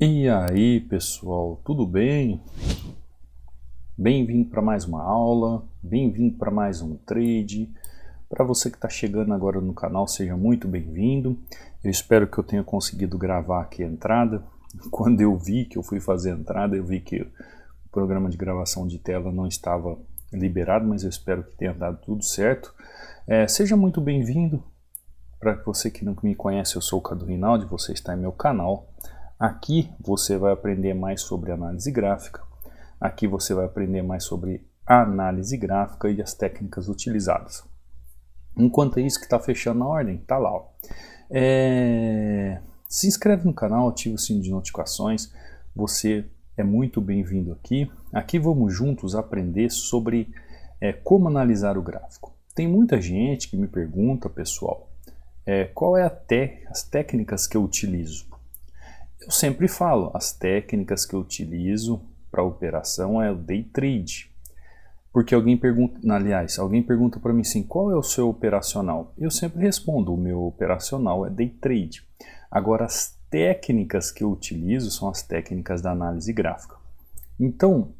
E aí, pessoal, tudo bem? Bem-vindo para mais uma aula, bem-vindo para mais um trade. Para você que está chegando agora no canal, seja muito bem-vindo. Eu espero que eu tenha conseguido gravar aqui a entrada. Quando eu vi que eu fui fazer a entrada, eu vi que o programa de gravação de tela não estava liberado, mas eu espero que tenha dado tudo certo. Seja muito bem-vindo. Para você que não me conhece, eu sou o Cadu Rinaldi, você está em meu canal. Aqui você vai aprender mais sobre análise gráfica. Aqui você vai aprender mais sobre análise gráfica e as técnicas utilizadas. Enquanto isso que está fechando a ordem, tá lá. Ó. Se inscreve no canal, ativa o sino de notificações. Você é muito bem-vindo aqui. Aqui vamos juntos aprender sobre como analisar o gráfico. Tem muita gente que me pergunta, pessoal, qual é as técnicas que eu utilizo. Eu sempre falo, as técnicas que eu utilizo para operação é o day trade. Porque alguém pergunta para mim assim, qual é o seu operacional? Eu sempre respondo, o meu operacional é day trade. Agora, as técnicas que eu utilizo são as técnicas da análise gráfica. Então,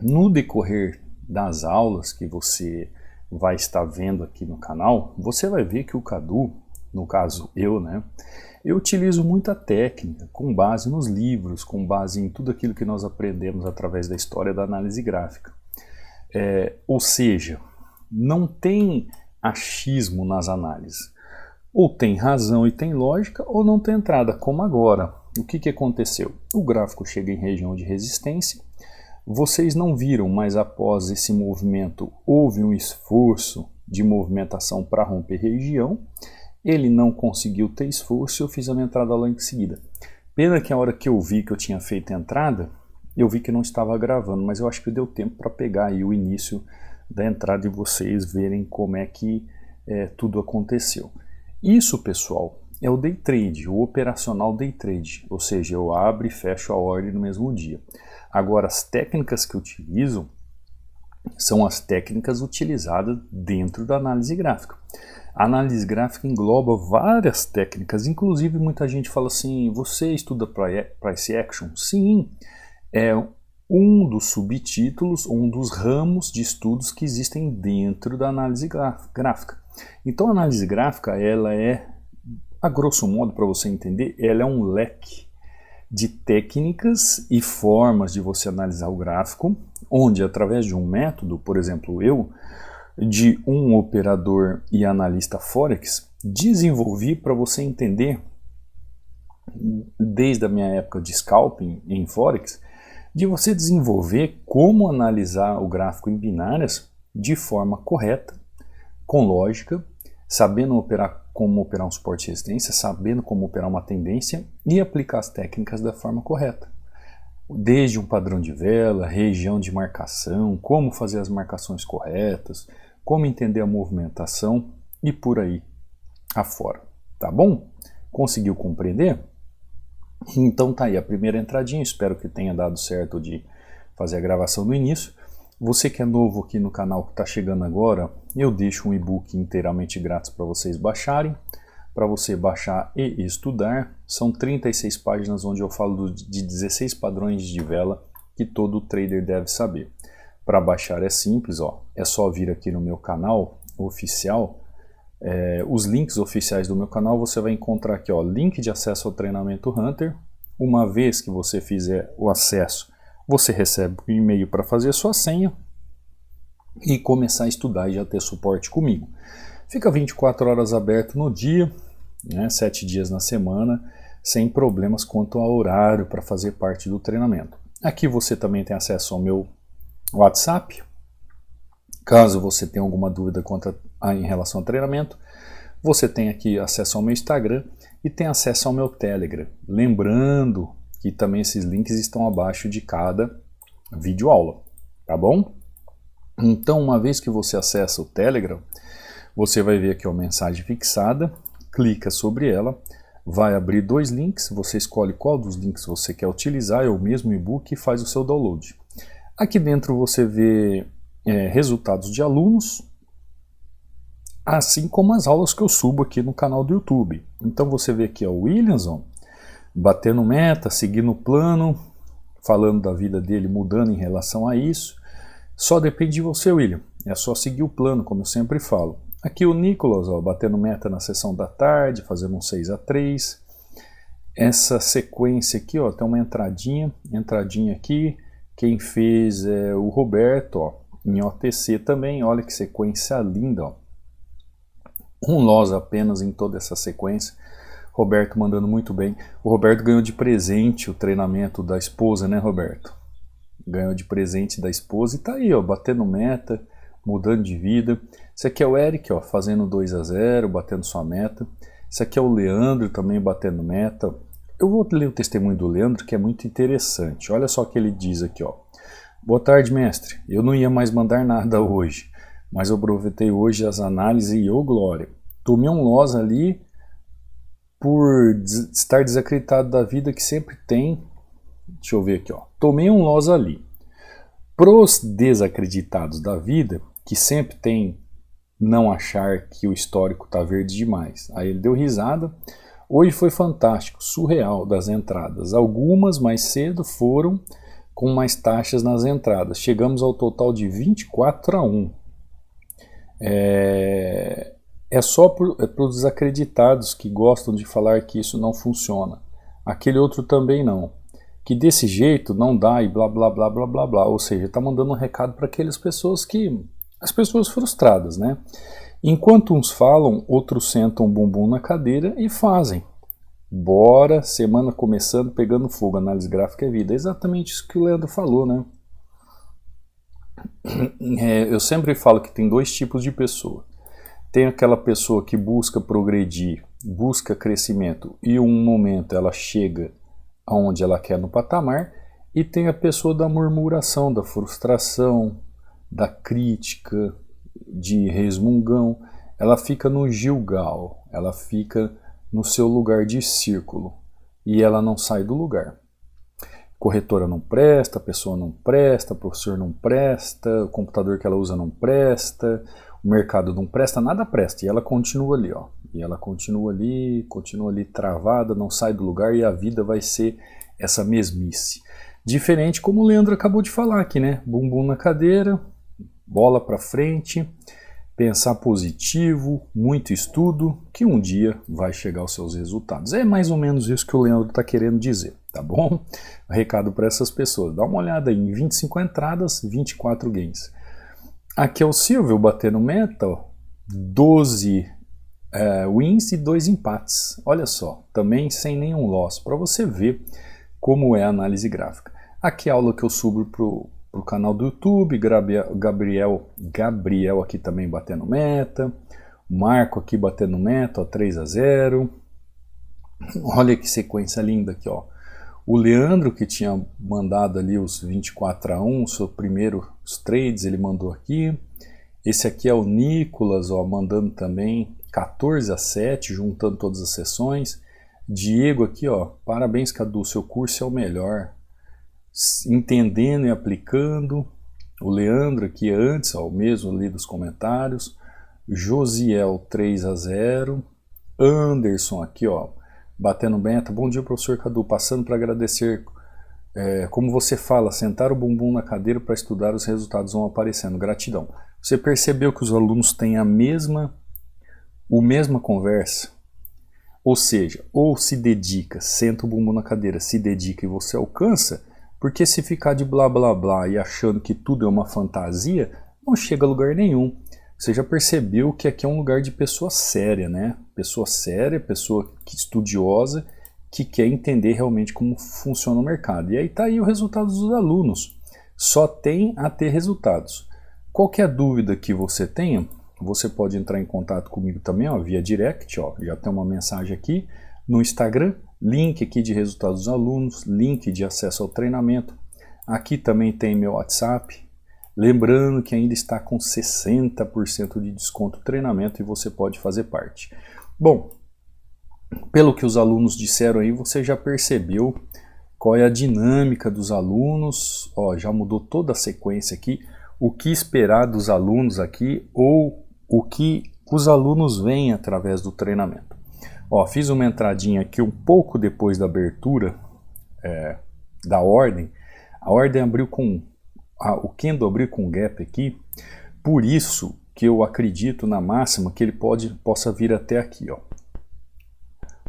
no decorrer das aulas que você vai estar vendo aqui no canal, você vai ver que o Cadu, no caso eu, eu utilizo muita técnica com base nos livros, com base em tudo aquilo que nós aprendemos através da história da análise gráfica. Ou seja, não tem achismo nas análises. Ou tem razão e tem lógica, ou não tem entrada, como agora. O que aconteceu? O gráfico chega em região de resistência, vocês não viram, mas após esse movimento houve um esforço de movimentação para romper região. Ele não conseguiu ter esforço e eu fiz a minha entrada logo em seguida. Pena que a hora que eu vi que eu tinha feito a entrada, eu vi que não estava gravando, mas eu acho que deu tempo para pegar aí o início da entrada e vocês verem como é que tudo aconteceu. Isso, pessoal, é o day trade, o operacional day trade, ou seja, eu abro e fecho a ordem no mesmo dia. Agora, as técnicas que eu utilizo são as técnicas utilizadas dentro da análise gráfica. A análise gráfica engloba várias técnicas, inclusive muita gente fala assim, você estuda Price Action? Sim, é um dos subtítulos, um dos ramos de estudos que existem dentro da análise gráfica. Então a análise gráfica, ela é, a grosso modo para você entender, ela é um leque de técnicas e formas de você analisar o gráfico, onde através de um método, por exemplo eu, de um operador e analista Forex, desenvolvi para você entender, desde a minha época de scalping em Forex, de você desenvolver como analisar o gráfico em binárias de forma correta, com lógica, sabendo como operar um suporte e resistência, sabendo como operar uma tendência e aplicar as técnicas da forma correta. Desde um padrão de vela, região de marcação, como fazer as marcações corretas, como entender a movimentação e por aí afora. Tá bom? Conseguiu compreender? Então tá aí a primeira entradinha, espero que tenha dado certo de fazer a gravação no início. Você que é novo aqui no canal, que está chegando agora, eu deixo um e-book inteiramente grátis para vocês baixarem. Para você baixar e estudar, são 36 páginas onde eu falo de 16 padrões de vela que todo trader deve saber. Para baixar é simples, ó, é só vir aqui no meu canal oficial. Os links oficiais do meu canal você vai encontrar aqui, ó, link de acesso ao treinamento Hunter. Uma vez que você fizer o acesso, você recebe um e-mail para fazer a sua senha e começar a estudar e já ter suporte comigo. Fica 24 horas aberto no dia, 7 dias na semana, sem problemas quanto ao horário para fazer parte do treinamento. Aqui você também tem acesso ao meu WhatsApp, caso você tenha alguma dúvida em relação ao treinamento. Você tem aqui acesso ao meu Instagram e tem acesso ao meu Telegram. Lembrando que também esses links estão abaixo de cada videoaula, tá bom? Então, uma vez que você acessa o Telegram, você vai ver aqui a mensagem fixada, clica sobre ela, vai abrir dois links, você escolhe qual dos links você quer utilizar, é o mesmo e-book e faz o seu download. Aqui dentro você vê resultados de alunos, assim como as aulas que eu subo aqui no canal do YouTube. Então você vê aqui o Williamson, batendo meta, seguindo o plano, falando da vida dele, mudando em relação a isso. Só depende de você, William. É só seguir o plano, como eu sempre falo. Aqui o Nicolas, ó, batendo meta na sessão da tarde, fazendo um 6-3. Essa sequência aqui, ó, tem uma entradinha aqui. Quem fez é o Roberto, ó, em OTC também. Olha que sequência linda, ó. Um loss apenas em toda essa sequência. Roberto mandando muito bem. O Roberto ganhou de presente o treinamento da esposa, né, Roberto? Ganhou de presente da esposa e tá aí, ó, batendo meta, mudando de vida. Esse aqui é o Eric, ó, fazendo 2-0, batendo sua meta. Esse aqui é o Leandro, também batendo meta. Eu vou ler o testemunho do Leandro, que é muito interessante. Olha só o que ele diz aqui, ó. Boa tarde, mestre. Eu não ia mais mandar nada hoje, mas eu aproveitei hoje as análises e, ô glória, tomei um loss ali por estar desacreditado da vida que sempre tem. Deixa eu ver aqui, ó. Tomei um loss ali. Pros desacreditados da vida, que sempre tem não achar que o histórico tá verde demais. Aí ele deu risada. Hoje foi fantástico, surreal das entradas. Algumas mais cedo foram com mais taxas nas entradas. Chegamos ao total de 24-1. É só para os desacreditados que gostam de falar que isso não funciona. Aquele outro também não. Que desse jeito não dá e blá blá blá blá blá blá. Ou seja, está mandando um recado para aquelas pessoas as pessoas frustradas, né? Enquanto uns falam, outros sentam o bumbum na cadeira e fazem. Bora, semana começando, pegando fogo, análise gráfica é vida. É exatamente isso que o Leandro falou, né? Eu sempre falo que tem dois tipos de pessoa. Tem aquela pessoa que busca progredir, busca crescimento e um momento ela chega aonde ela quer no patamar, e tem a pessoa da murmuração, da frustração, da crítica, de resmungão. Ela fica no Gilgal, ela fica no seu lugar de círculo e ela não sai do lugar. Corretora não presta, a pessoa não presta, o professor não presta, o computador que ela usa não presta, o mercado não presta, nada presta. E ela continua ali, ó. E ela continua ali travada, não sai do lugar, e a vida vai ser essa mesmice. Diferente como o Leandro acabou de falar aqui, né? Bumbum na cadeira, bola para frente, pensar positivo, muito estudo, que um dia vai chegar aos seus resultados. É mais ou menos isso que o Leandro está querendo dizer, tá bom? Recado para essas pessoas. Dá uma olhada aí, em 25 entradas, 24 gains. Aqui é o Silvio batendo meta, ó, 12 wins e 2 empates. Olha só, também sem nenhum loss, para você ver como é a análise gráfica. Aqui é a aula que eu subo pro canal do YouTube, Gabriel aqui também batendo meta, Marco aqui batendo meta, ó, 3-0. Olha que sequência linda aqui, ó. O Leandro, que tinha mandado ali os 24-1, seu primeiro trades, ele mandou aqui. Esse aqui é o Nicolas, ó, mandando também 14-7, juntando todas as sessões. Diego aqui, ó, parabéns, Cadu, seu curso é o melhor. Entendendo e aplicando. O Leandro aqui antes, ó, o mesmo ali dos comentários. Josiel 3-0. Anderson aqui, ó, batendo meta. Bom dia, professor Cadu, passando para agradecer. Como você fala, sentar o bumbum na cadeira para estudar, os resultados vão aparecendo. Gratidão. Você percebeu que os alunos têm a mesma conversa? Ou seja, ou se dedica, senta o bumbum na cadeira, se dedica e você alcança, porque se ficar de blá blá blá e achando que tudo é uma fantasia, não chega a lugar nenhum. Você já percebeu que aqui é um lugar de pessoa séria, né? Pessoa séria, pessoa estudiosa, que quer entender realmente como funciona o mercado. E aí está aí o resultado dos alunos. Só tem a ter resultados. Qualquer dúvida que você tenha, você pode entrar em contato comigo também, ó, via direct, ó, já tem uma mensagem aqui no Instagram, link aqui de resultados dos alunos, link de acesso ao treinamento. Aqui também tem meu WhatsApp. Lembrando que ainda está com 60% de desconto no treinamento e você pode fazer parte. Bom, pelo que os alunos disseram aí, você já percebeu qual é a dinâmica dos alunos. Ó, já mudou toda a sequência aqui. O que esperar dos alunos aqui ou o que os alunos veem através do treinamento. Ó, fiz uma entradinha aqui um pouco depois da abertura da ordem. A ordem abriu com... o candle abriu com gap aqui, por isso que eu acredito na máxima que ele possa vir até aqui, ó,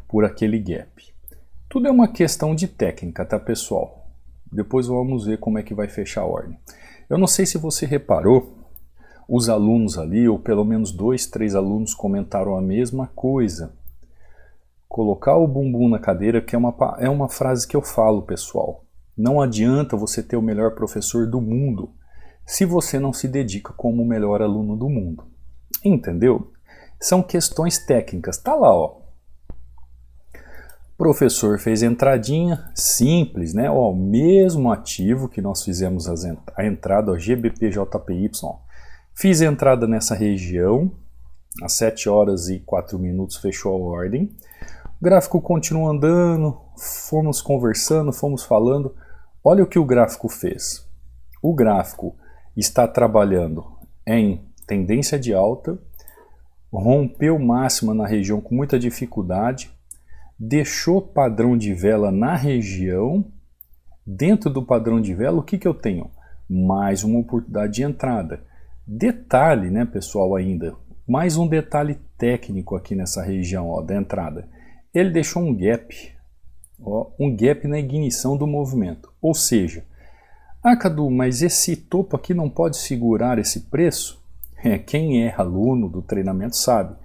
por aquele gap. Tudo é uma questão de técnica, tá, pessoal? Depois vamos ver como é que vai fechar a ordem. Eu não sei se você reparou, os alunos ali, ou pelo menos 2, 3 alunos comentaram a mesma coisa. Colocar o bumbum na cadeira, que é uma frase que eu falo, pessoal. Não adianta você ter o melhor professor do mundo se você não se dedica como o melhor aluno do mundo. Entendeu? São questões técnicas. Tá lá, ó. O professor fez entradinha simples, né? Ó, o mesmo ativo que nós fizemos a entrada, ó, GBP-JPY. Fiz a entrada nessa região, às 7 horas e 4 minutos fechou a ordem. O gráfico continua andando, fomos conversando, fomos falando. Olha o que o gráfico fez. O gráfico está trabalhando em tendência de alta, rompeu máxima na região com muita dificuldade, deixou padrão de vela na região. Dentro do padrão de vela, o que eu tenho? Mais uma oportunidade de entrada. Detalhe, né, pessoal, ainda, mais um detalhe técnico aqui nessa região, ó, da entrada. Ele deixou um gap, ó, um gap na ignição do movimento. Ou seja, Cadu, mas esse topo aqui não pode segurar esse preço? Quem é aluno do treinamento sabe.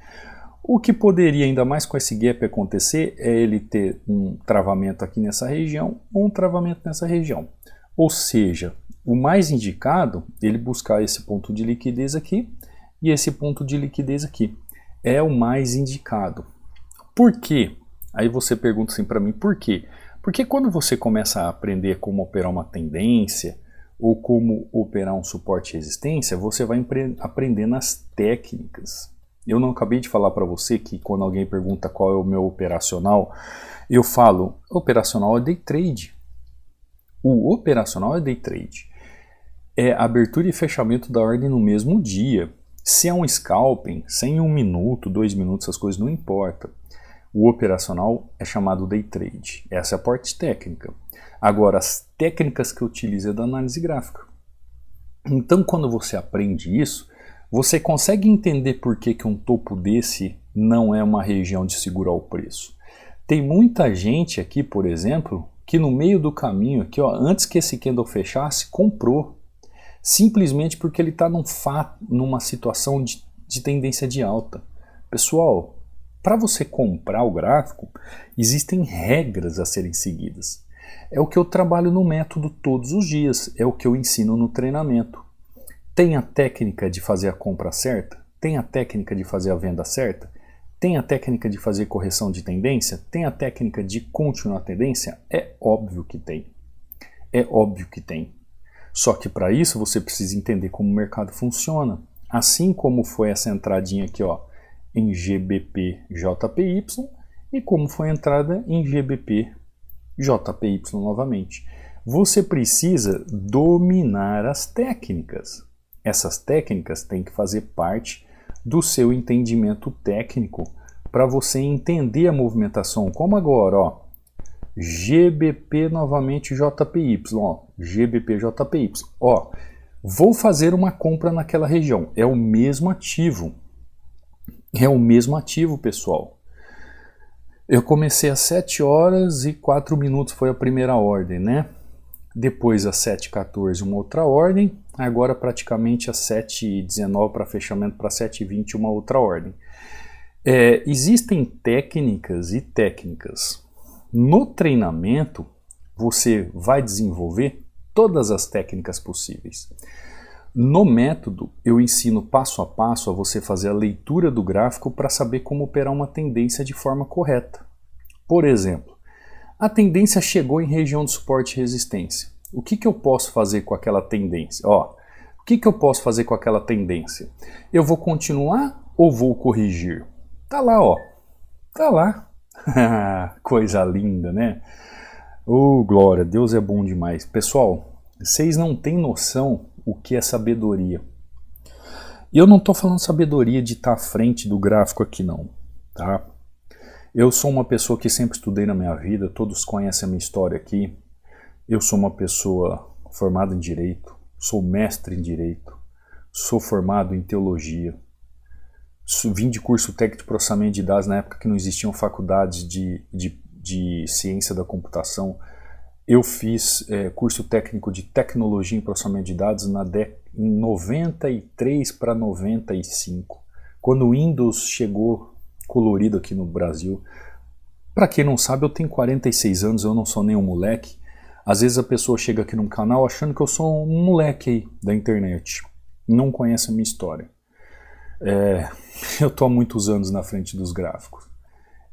O que poderia ainda mais com esse gap acontecer é ele ter um travamento aqui nessa região ou um travamento nessa região. Ou seja, o mais indicado é ele buscar esse ponto de liquidez aqui e esse ponto de liquidez aqui. É o mais indicado. Por quê? Aí você pergunta assim para mim, por quê? Porque quando você começa a aprender como operar uma tendência ou como operar um suporte e resistência, você vai aprender nas técnicas. Eu não acabei de falar para você que quando alguém pergunta qual é o meu operacional, eu falo, operacional é day trade. O operacional é day trade. É abertura e fechamento da ordem no mesmo dia. Se é um scalping, sem 1 minuto, 2 minutos, essas coisas não importam. O operacional é chamado day trade. Essa é a parte técnica. Agora, as técnicas que eu utilizo é da análise gráfica. Então, quando você aprende isso, você consegue entender por que um topo desse não é uma região de segurar o preço. Tem muita gente aqui, por exemplo, que no meio do caminho, aqui, ó, antes que esse candle fechasse, comprou. Simplesmente porque ele está numa situação de tendência de alta. Pessoal, para você comprar o gráfico, existem regras a serem seguidas. É o que eu trabalho no método todos os dias, é o que eu ensino no treinamento. Tem a técnica de fazer a compra certa? Tem a técnica de fazer a venda certa? Tem a técnica de fazer correção de tendência? Tem a técnica de continuar a tendência? É óbvio que tem. É óbvio que tem. Só que para isso você precisa entender como o mercado funciona. Assim como foi essa entradinha aqui, ó, em GBP-JPY e como foi a entrada em GBP-JPY novamente. Você precisa dominar as técnicas. Essas técnicas têm que fazer parte do seu entendimento técnico para você entender a movimentação. Como agora, ó, GBP novamente JPY, ó, GBP-JPY. Ó, vou fazer uma compra naquela região. É o mesmo ativo. É o mesmo ativo, pessoal. Eu comecei às 7 horas e 4 minutos, foi a primeira ordem, né? Depois às 7h14 uma outra ordem, agora praticamente às 7h19 para fechamento, para 7h20 uma outra ordem. Existem técnicas e técnicas. No treinamento você vai desenvolver todas as técnicas possíveis. No método, eu ensino passo a passo a você fazer a leitura do gráfico para saber como operar uma tendência de forma correta. Por exemplo, a tendência chegou em região de suporte e resistência. O que eu posso fazer com aquela tendência? Ó, o que eu posso fazer com aquela tendência? Eu vou continuar ou vou corrigir? Tá lá, ó. Tá lá. Coisa linda, né? Oh, glória, Deus é bom demais. Pessoal, vocês não têm noção o que é sabedoria. E eu não estou falando sabedoria de estar à frente do gráfico aqui não, tá? Eu sou uma pessoa que sempre estudei na minha vida, todos conhecem a minha história aqui. Eu sou uma pessoa formada em Direito, sou mestre em Direito, sou formado em Teologia, vim de curso técnico de processamento de dados na época que não existiam faculdades de ciência da computação. Eu fiz curso técnico de tecnologia em processamento de dados em 93 para 95, quando o Windows chegou colorido aqui no Brasil. Para quem não sabe, eu tenho 46 anos, eu não sou nenhum moleque. Às vezes a pessoa chega aqui no canal achando que eu sou um moleque aí da internet, não conhece a minha história. Eu estou há muitos anos na frente dos gráficos.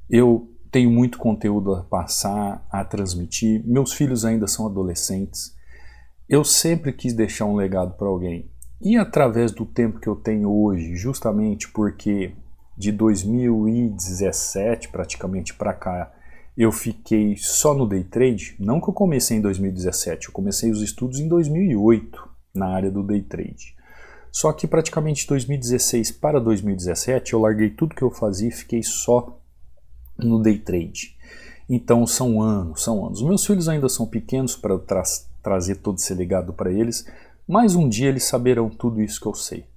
Eu tenho muito conteúdo a passar, a transmitir. Meus filhos ainda são adolescentes. Eu sempre quis deixar um legado para alguém. E através do tempo que eu tenho hoje, justamente porque de 2017 praticamente para cá, eu fiquei só no day trade. Não que eu comecei em 2017, eu comecei os estudos em 2008 na área do day trade. Só que praticamente de 2016 para 2017 eu larguei tudo que eu fazia e fiquei só no day trade. Então são anos. Meus filhos ainda são pequenos para eu trazer todo esse legado para eles, mas um dia eles saberão tudo isso que eu sei.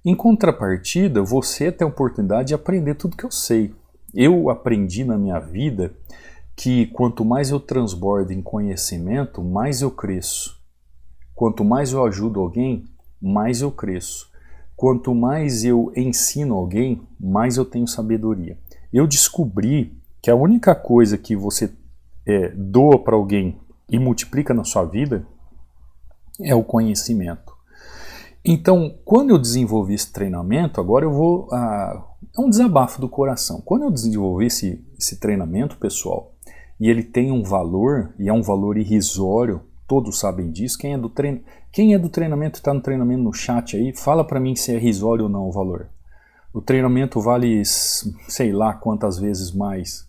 Em contrapartida, você tem a oportunidade de aprender tudo que eu sei. Eu aprendi na minha vida que quanto mais eu transbordo em conhecimento, mais eu cresço. Quanto mais eu ajudo alguém, mais eu cresço. Quanto mais eu ensino alguém, mais eu tenho sabedoria. Eu descobri que a única coisa que você doa para alguém e multiplica na sua vida é o conhecimento. Então, quando eu desenvolvi esse treinamento, agora eu vou... é um desabafo do coração. Quando eu desenvolvi esse treinamento, pessoal, e ele tem um valor, e é um valor irrisório, todos sabem disso. Quem é do treinamento, está no treinamento no chat aí, fala para mim se é irrisório ou não o valor. O treinamento vale sei lá quantas vezes mais.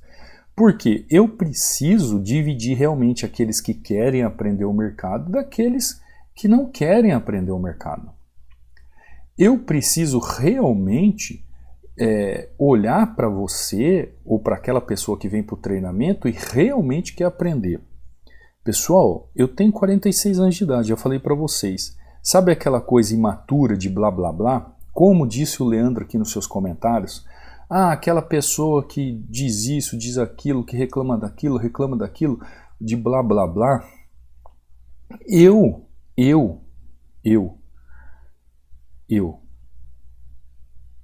Porque eu preciso dividir realmente aqueles que querem aprender o mercado daqueles que não querem aprender o mercado. Eu preciso realmente olhar para você ou para aquela pessoa que vem para o treinamento e realmente quer aprender. Pessoal, eu tenho 46 anos de idade, já falei para vocês. Sabe aquela coisa imatura de blá blá blá? Como disse o Leandro aqui nos seus comentários, aquela pessoa que diz isso, diz aquilo, que reclama daquilo, de blá blá blá.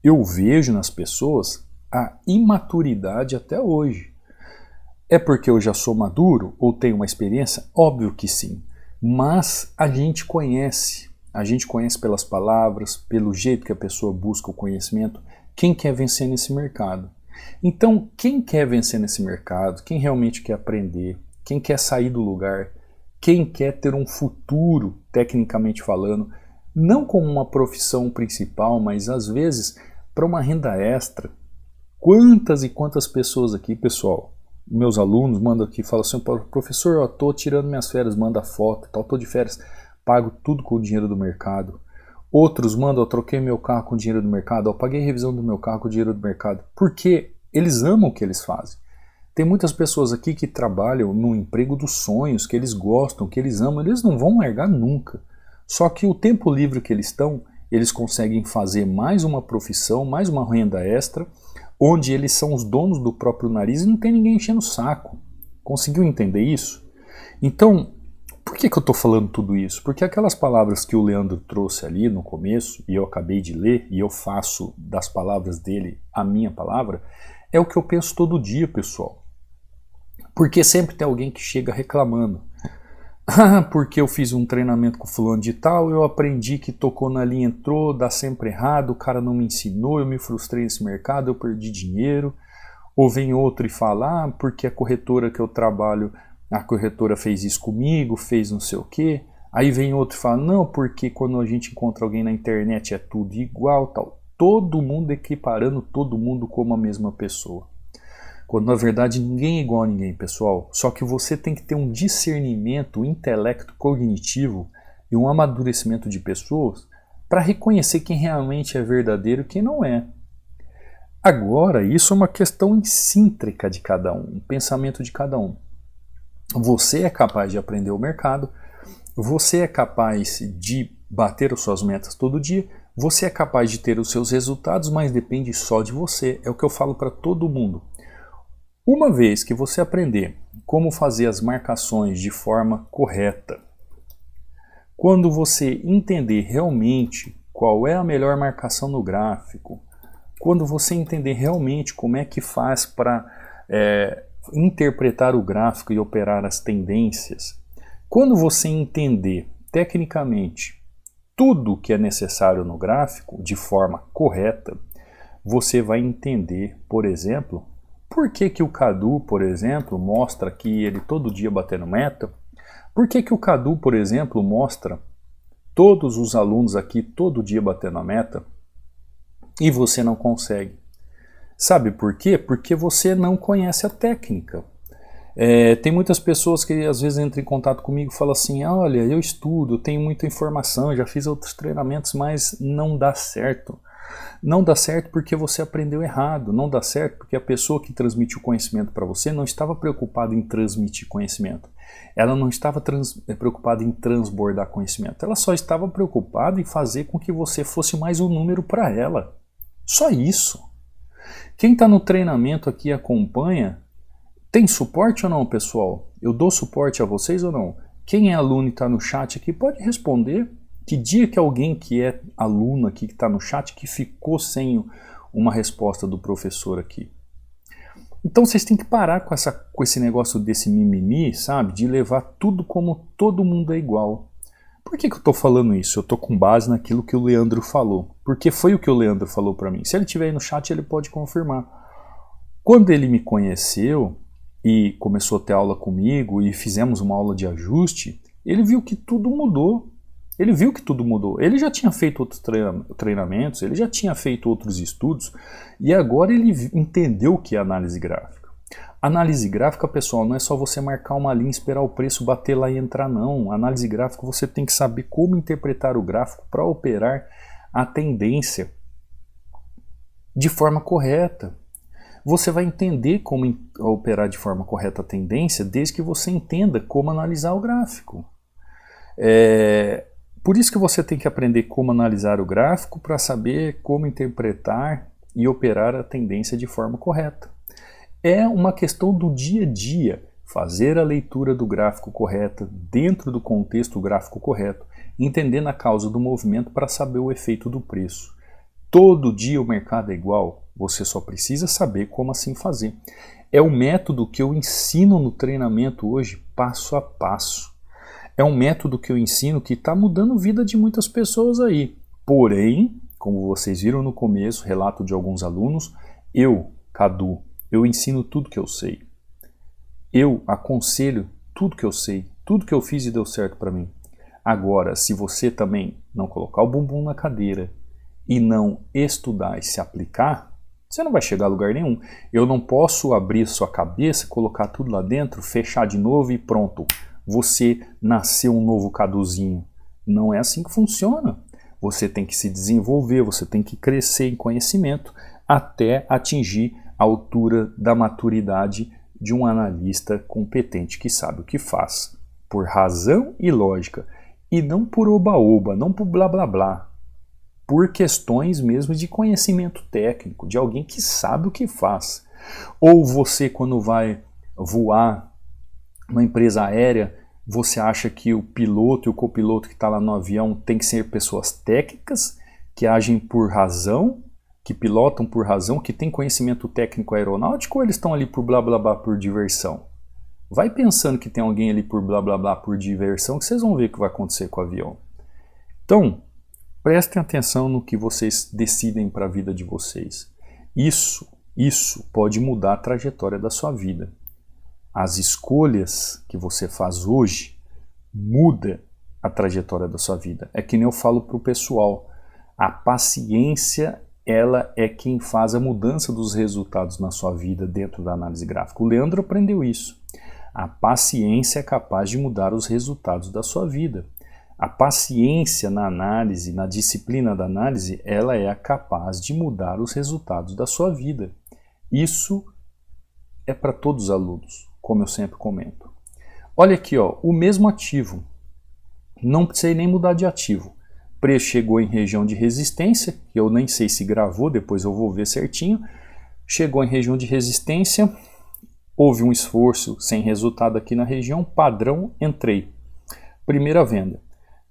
Eu vejo nas pessoas a imaturidade até hoje. É porque eu já sou maduro ou tenho uma experiência? Óbvio que sim. Mas a gente conhece pelas palavras, pelo jeito que a pessoa busca o conhecimento, quem quer vencer nesse mercado. Então, quem quer vencer nesse mercado, quem realmente quer aprender, quem quer sair do lugar, quem quer ter um futuro, tecnicamente falando, não como uma profissão principal, mas às vezes para uma renda extra. Quantas e quantas pessoas aqui, pessoal, meus alunos mandam aqui, falam assim, professor, eu estou tirando minhas férias, manda foto, estou de férias, pago tudo com o dinheiro do mercado. Outros mandam, eu troquei meu carro com o dinheiro do mercado, eu paguei a revisão do meu carro com o dinheiro do mercado, porque eles amam o que eles fazem. Tem muitas pessoas aqui que trabalham no emprego dos sonhos, que eles gostam, que eles amam, eles não vão largar nunca. Só que o tempo livre que eles estão, eles conseguem fazer mais uma profissão, mais uma renda extra, onde eles são os donos do próprio nariz e não tem ninguém enchendo o saco. Conseguiu entender isso? Então, por que eu estou falando tudo isso? Porque aquelas palavras que o Leandro trouxe ali no começo, e eu acabei de ler, e eu faço das palavras dele a minha palavra, é o que eu penso todo dia, pessoal. Porque sempre tem alguém que chega reclamando. Porque eu fiz um treinamento com fulano de tal, eu aprendi que tocou na linha, entrou, dá sempre errado, o cara não me ensinou, eu me frustrei nesse mercado, eu perdi dinheiro. Ou vem outro e fala, porque a corretora que eu trabalho, a corretora fez isso comigo, fez não sei o quê. Aí vem outro e fala, não, porque quando a gente encontra alguém na internet é tudo igual, tal. Todo mundo equiparando todo mundo como a mesma pessoa. Quando na verdade ninguém é igual a ninguém, pessoal. Só que você tem que ter um discernimento, um intelecto cognitivo e um amadurecimento de pessoas para reconhecer quem realmente é verdadeiro e quem não é. Agora, isso é uma questão intrínseca de cada um pensamento de cada um. Você é capaz de aprender o mercado, você é capaz de bater as suas metas todo dia, você é capaz de ter os seus resultados, mas depende só de você. É o que eu falo para todo mundo. Uma vez que você aprender como fazer as marcações de forma correta, quando você entender realmente qual é a melhor marcação no gráfico, quando você entender realmente como é que faz para interpretar o gráfico e operar as tendências, quando você entender tecnicamente tudo que é necessário no gráfico de forma correta, você vai entender, por exemplo, por que o Cadu, por exemplo, mostra que ele todo dia batendo meta, por que o Cadu, por exemplo, mostra todos os alunos aqui todo dia batendo a meta, e você não consegue. Sabe por quê? Porque você não conhece a técnica. Tem muitas pessoas que às vezes entram em contato comigo e falam assim, olha, eu estudo, eu tenho muita informação, já fiz outros treinamentos, mas não dá certo. Não dá certo porque você aprendeu errado, não dá certo porque a pessoa que transmitiu conhecimento para você não estava preocupada em transmitir conhecimento. Ela não estava preocupada em transbordar conhecimento, ela só estava preocupada em fazer com que você fosse mais um número para ela. Só isso. Quem está no treinamento aqui e acompanha, tem suporte ou não, pessoal? Eu dou suporte a vocês ou não? Quem é aluno e está no chat aqui pode responder. Que dia que alguém que é aluno aqui, que está no chat, que ficou sem uma resposta do professor aqui? Então vocês têm que parar com esse negócio desse mimimi, sabe? De levar tudo como todo mundo é igual. Por que eu estou falando isso? Eu estou com base naquilo que o Leandro falou. Porque foi o que o Leandro falou para mim. Se ele estiver aí no chat, ele pode confirmar. Quando ele me conheceu e começou a ter aula comigo e fizemos uma aula de ajuste, ele viu que tudo mudou. Ele viu que tudo mudou. Ele já tinha feito outros treinamentos, ele já tinha feito outros estudos e agora ele entendeu o que é análise gráfica. Análise gráfica, pessoal, não é só você marcar uma linha e esperar o preço bater lá e entrar, não. Análise gráfica, você tem que saber como interpretar o gráfico para operar a tendência de forma correta. Você vai entender como operar de forma correta a tendência desde que você entenda como analisar o gráfico. Por isso que você tem que aprender como analisar o gráfico para saber como interpretar e operar a tendência de forma correta. É uma questão do dia a dia, fazer a leitura do gráfico correta, dentro do contexto gráfico correto, entendendo a causa do movimento para saber o efeito do preço. Todo dia o mercado é igual, você só precisa saber como assim fazer. É o método que eu ensino no treinamento hoje, passo a passo. É um método que eu ensino que está mudando a vida de muitas pessoas aí. Porém, como vocês viram no começo, relato de alguns alunos, eu, Cadu, eu ensino tudo que eu sei. Eu aconselho tudo que eu sei, tudo que eu fiz e deu certo para mim. Agora, se você também não colocar o bumbum na cadeira e não estudar e se aplicar, você não vai chegar a lugar nenhum. Eu não posso abrir sua cabeça, colocar tudo lá dentro, fechar de novo e pronto. Você nasceu um novo Caduzinho. Não é assim que funciona. Você tem que se desenvolver, você tem que crescer em conhecimento até atingir a altura da maturidade de um analista competente que sabe o que faz, por razão e lógica, e não por oba-oba, não por blá blá blá, por questões mesmo de conhecimento técnico, de alguém que sabe o que faz. Ou você, quando vai voar uma empresa aérea, você acha que o piloto e o copiloto que está lá no avião tem que ser pessoas técnicas, que agem por razão, que pilotam por razão, que têm conhecimento técnico aeronáutico, ou eles estão ali por blá blá blá por diversão? Vai pensando que tem alguém ali por blá blá blá por diversão, que vocês vão ver o que vai acontecer com o avião. Então, prestem atenção no que vocês decidem para a vida de vocês. Isso pode mudar a trajetória da sua vida. As escolhas que você faz hoje mudam a trajetória da sua vida. É que nem eu falo para o pessoal, a paciência ela é quem faz a mudança dos resultados na sua vida dentro da análise gráfica. O Leandro aprendeu isso. A paciência é capaz de mudar os resultados da sua vida. A paciência na análise, na disciplina da análise, ela é capaz de mudar os resultados da sua vida. Isso é para todos os alunos, como eu sempre comento. Olha aqui, ó, o mesmo ativo. Não precisei nem mudar de ativo. Preço chegou em região de resistência, que eu nem sei se gravou, depois eu vou ver certinho. Chegou em região de resistência, houve um esforço sem resultado aqui na região, padrão, entrei. Primeira venda.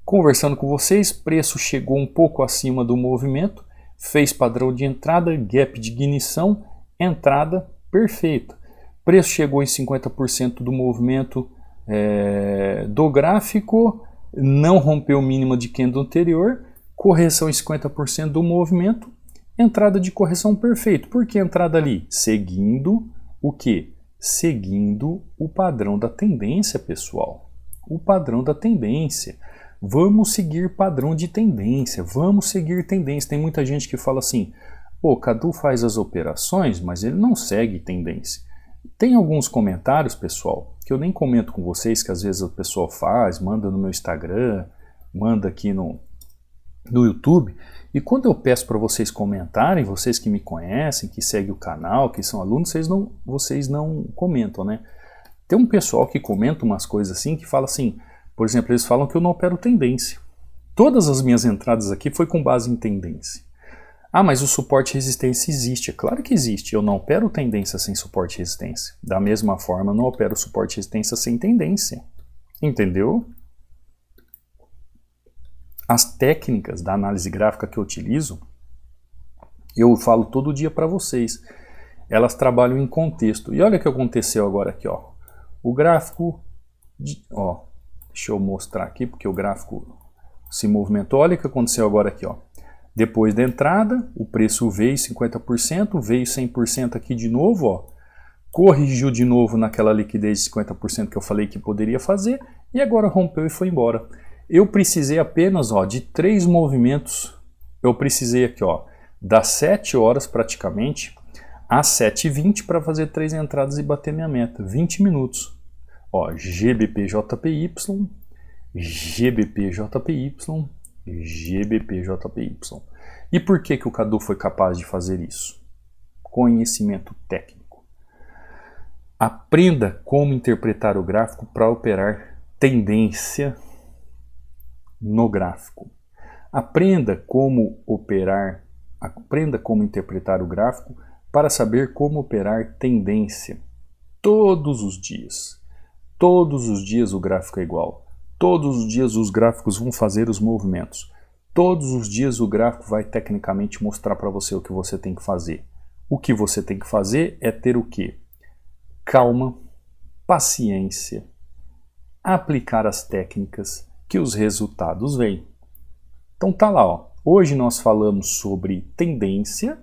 Conversando com vocês, preço chegou um pouco acima do movimento, fez padrão de entrada, gap de ignição, entrada, perfeito. Preço chegou em 50% do movimento do gráfico, não rompeu o mínimo de candle anterior, correção em 50% do movimento, entrada de correção perfeito. Por que entrada ali? Seguindo o quê? Seguindo o padrão da tendência, pessoal. O padrão da tendência. Vamos seguir padrão de tendência, vamos seguir tendência. Tem muita gente que fala assim, pô, Cadu faz as operações, mas ele não segue tendência. Tem alguns comentários, pessoal, que eu nem comento com vocês, que às vezes o pessoal faz, manda no meu Instagram, manda aqui no YouTube, e quando eu peço para vocês comentarem, vocês que me conhecem, que seguem o canal, que são alunos, vocês não comentam, né? Tem um pessoal que comenta umas coisas assim, que fala assim, por exemplo, eles falam que eu não opero tendência. Todas as minhas entradas aqui foi com base em tendência. Ah, mas o suporte e resistência existe. É claro que existe. Eu não opero tendência sem suporte e resistência. Da mesma forma, eu não opero suporte e resistência sem tendência. Entendeu? As técnicas da análise gráfica que eu utilizo, eu falo todo dia para vocês. Elas trabalham em contexto. E olha o que aconteceu agora aqui, ó. O gráfico, deixa eu mostrar aqui, porque o gráfico se movimentou. Olha o que aconteceu agora aqui, ó. Depois da entrada, o preço veio 50%, veio 100% aqui de novo, ó. Corrigiu de novo naquela liquidez de 50% que eu falei que poderia fazer, e agora rompeu e foi embora. Eu precisei apenas, ó, de 3 movimentos. Eu precisei aqui, ó, das 7 horas praticamente às 7h20 para fazer 3 entradas e bater minha meta. 20 minutos. Ó, GBPJPY, GBPJPY, GBPJPY. E por que o Cadu foi capaz de fazer isso? Conhecimento técnico. Aprenda como interpretar o gráfico para operar tendência no gráfico. Aprenda como interpretar o gráfico para saber como operar tendência. Todos os dias. Todos os dias o gráfico é igual. Todos os dias os gráficos vão fazer os movimentos. Todos os dias o gráfico vai tecnicamente mostrar para você o que você tem que fazer. O que você tem que fazer é ter o quê? Calma, paciência, aplicar as técnicas que os resultados vêm. Então tá lá, ó. Hoje nós falamos sobre tendência.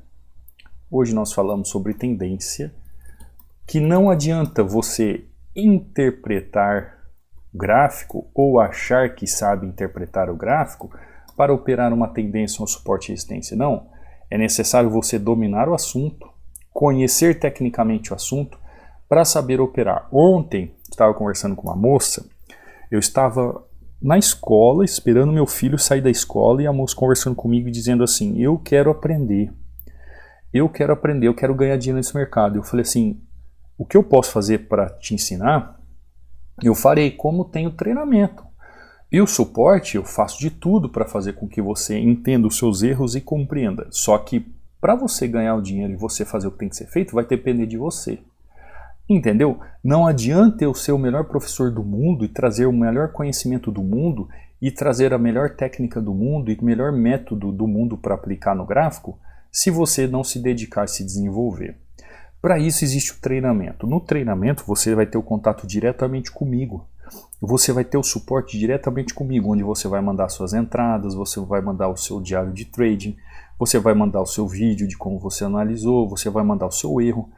Hoje nós falamos sobre tendência, que não adianta você interpretar o gráfico ou achar que sabe interpretar o gráfico para operar uma tendência ou suporte e resistência. Não, é necessário você dominar o assunto, conhecer tecnicamente o assunto para saber operar. Ontem, estava conversando com uma moça, eu estava na escola esperando meu filho sair da escola e a moça conversando comigo e dizendo assim, eu quero aprender, eu quero ganhar dinheiro nesse mercado. Eu falei assim, o que eu posso fazer para te ensinar, eu farei como tenho treinamento. E o suporte, eu faço de tudo para fazer com que você entenda os seus erros e compreenda. Só que para você ganhar o dinheiro e você fazer o que tem que ser feito, vai depender de você. Entendeu? Não adianta eu ser o melhor professor do mundo e trazer o melhor conhecimento do mundo e trazer a melhor técnica do mundo e o melhor método do mundo para aplicar no gráfico se você não se dedicar a se desenvolver. Para isso existe o treinamento. No treinamento você vai ter o contato diretamente comigo. Você vai ter o suporte diretamente comigo, onde você vai mandar suas entradas, você vai mandar o seu diário de trading, você vai mandar o seu vídeo de como você analisou, você vai mandar o seu erro.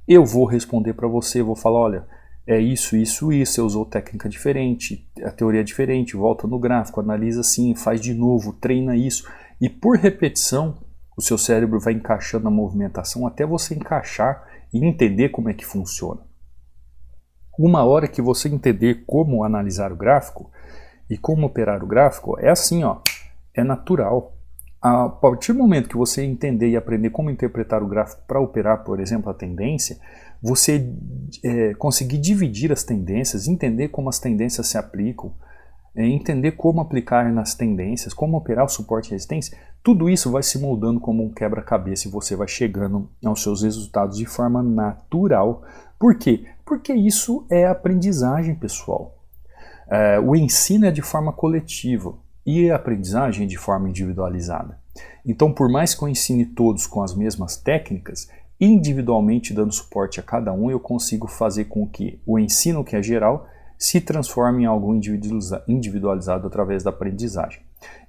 Eu vou responder para você, vou falar, olha, é isso, você usou técnica diferente, a teoria é diferente, volta no gráfico, analisa assim, faz de novo, treina isso. E por repetição, o seu cérebro vai encaixando a movimentação até você encaixar e entender como é que funciona. Uma hora que você entender como analisar o gráfico, E como operar o gráfico é assim, ó, é natural. A partir do momento que você entender e aprender como interpretar o gráfico para operar, por exemplo, a tendência, você conseguir dividir as tendências, entender como as tendências se aplicam, entender como aplicar nas tendências, como operar o suporte e resistência, tudo isso vai se moldando como um quebra-cabeça e você vai chegando aos seus resultados de forma natural. Por quê? Porque isso é aprendizagem, pessoal. O ensino é de forma coletiva e a aprendizagem é de forma individualizada. Então, por mais que eu ensine todos com as mesmas técnicas, individualmente dando suporte a cada um, eu consigo fazer com que o ensino que é geral se transforme em algo individualizado através da aprendizagem.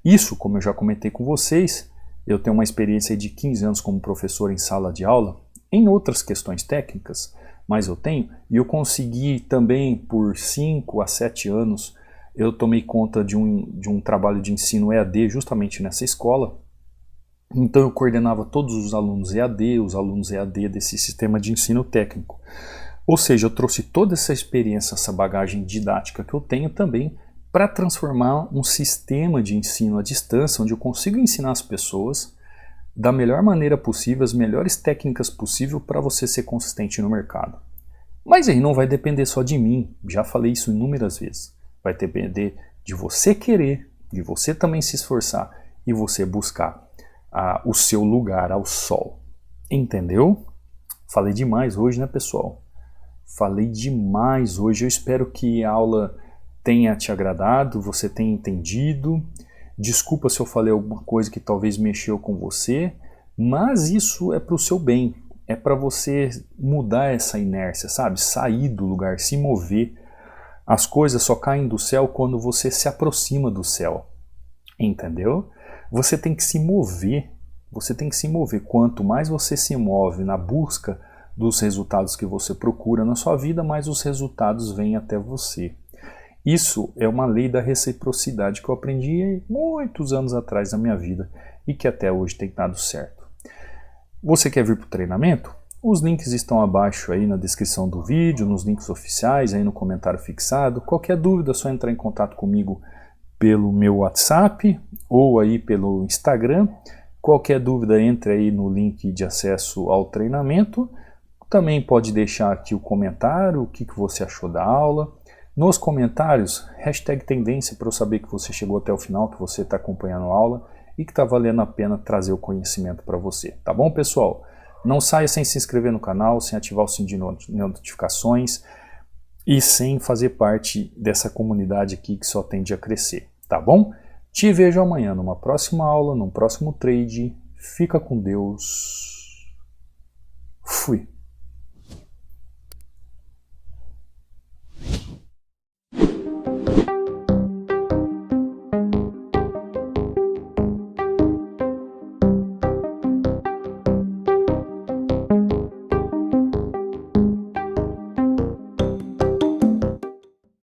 Isso, como eu já comentei com vocês, eu tenho uma experiência de 15 anos como professor em sala de aula, em outras questões técnicas, mas eu tenho, e eu consegui também por 5 a 7 anos, eu tomei conta de um trabalho de ensino EAD justamente nessa escola. Então eu coordenava todos os alunos EAD desse sistema de ensino técnico. Ou seja, eu trouxe toda essa experiência, essa bagagem didática que eu tenho também para transformar um sistema de ensino à distância, onde eu consigo ensinar as pessoas da melhor maneira possível, as melhores técnicas possíveis para você ser consistente no mercado. Mas aí não vai depender só de mim, já falei isso inúmeras vezes. Vai depender de você querer, de você também se esforçar e você buscar o seu lugar ao sol. Entendeu? Falei demais hoje, né, pessoal? Falei demais hoje. Eu espero que a aula tenha te agradado, você tenha entendido. Desculpa se eu falei alguma coisa que talvez mexeu com você, mas isso é para o seu bem. É para você mudar essa inércia, sabe? Sair do lugar, se mover. As coisas só caem do céu quando você se aproxima do céu. Entendeu? Você tem que se mover. Você tem que se mover. Quanto mais você se move na busca dos resultados que você procura na sua vida, mais os resultados vêm até você. Isso é uma lei da reciprocidade que eu aprendi muitos anos atrás na minha vida e que até hoje tem dado certo. Você quer vir para o treinamento? Os links estão abaixo aí na descrição do vídeo, nos links oficiais, aí no comentário fixado. Qualquer dúvida é só entrar em contato comigo pelo meu WhatsApp ou aí pelo Instagram. Qualquer dúvida, entre aí no link de acesso ao treinamento. Também pode deixar aqui o comentário, o que você achou da aula. Nos comentários, #tendência para eu saber que você chegou até o final, que você está acompanhando a aula e que está valendo a pena trazer o conhecimento para você. Tá bom, pessoal? Não saia sem se inscrever no canal, sem ativar o sininho de notificações e sem fazer parte dessa comunidade aqui que só tende a crescer. Tá bom? Te vejo amanhã numa próxima aula, num próximo trade. Fica com Deus. Fui.